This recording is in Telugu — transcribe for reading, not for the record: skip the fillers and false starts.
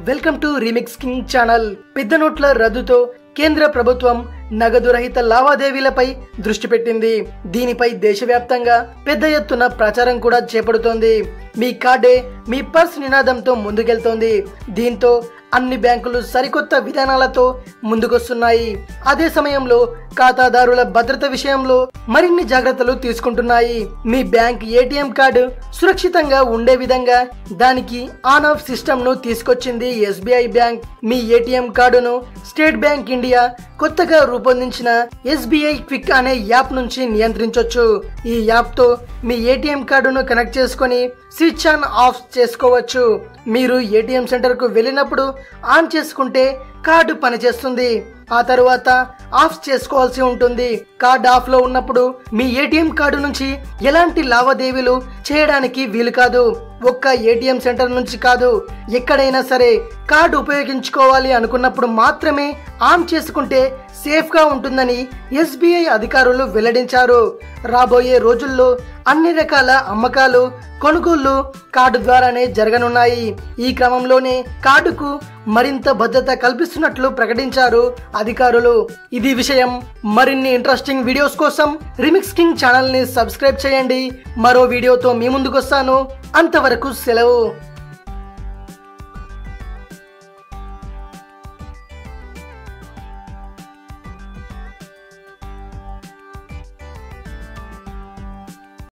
Welcome to remix king channel. పెద్ద నోట్ల రద్దుతో కేంద్ర ప్రభుత్వం నగదు రహిత లావాదేవీలపై దృష్టి పెట్టింది. దీనిపై దేశవ్యాప్తంగా పెద్ద ఎత్తున ప్రచారం కూడా చేపడుతోంది. మీ కార్డే మీ పర్స్ నినాదంతో ముందుకెళ్తోంది. దీంతో అన్ని బ్యాంకులు సరికొత్త విధానాలతో ముందుకొస్తున్నాయి. అదే సమయంలో ఖాతాదారుల భద్రత విషయంలో మరిన్ని జాగ్రత్తలు తీసుకుంటున్నాయి. మీ బ్యాంక్ ఏటీఎం కార్డు సురక్షితంగా ఉండే విధంగా దానికి ఆన్ ఆఫ్ సిస్టమ్ ను తీసుకొచ్చింది ఎస్బీఐ బ్యాంక్. మీ ఏటీఎం కార్డును స్టేట్ బ్యాంక్ ఇండియా కొత్తగా రూపొందించిన ఎస్బీఐ క్విక్ అనే యాప్ నుంచి నియంత్రించవచ్చు. ఈ యాప్ తో మీ ఏటీఎం కార్డును కనెక్ట్ చేసుకొని స్విచ్ ఆన్ ఆఫ్ చేసుకోవచ్చు. మీరు ఏటీఎం సెంటర్ కు వెళ్ళినప్పుడు ఆన్ చేసుకుంటే కార్డు పనిచేస్తుంది. ఆ తరువాత ఆఫ్ చేసుకోవాల్సి ఉంటుంది. కార్డ్ ఆఫ్ లో ఉన్నప్పుడు మీ ఏటీఎం కార్డు నుంచి ఎలాంటి లావాదేవీలు చేయడానికి వీలు కాదు. ఒక్క ఏటీఎం సెంటర్ నుంచి కాదు, ఎక్కడైనా సరే కార్డు ఉపయోగించుకోవాలి అనుకున్నప్పుడు మాత్రమే ఆన్ చేసుకుంటే సేఫ్ గా ఉంటుందని ఎస్బీఐ అధికారులు వెల్లడించారు. రాబోయే రోజుల్లో అన్ని రకాల అమ్మకాలు, కొనుగోళ్లు కార్డు ద్వారానే జరగనున్నాయి. ఈ క్రమంలోనే కార్డుకు మరింత భద్రత కల్పిస్తున్నట్లు ప్రకటించారు అధికారులు. ఇది విషయం. మరిన్ని ఇంట్రెస్టింగ్ వీడియోస్ కోసం రీమిక్స్ కింగ్ ఛానల్ ని సబ్స్క్రైబ్ చేయండి. మరో వీడియోతో మీ ముందుకు వస్తాను. అంతవరకు సెలవు.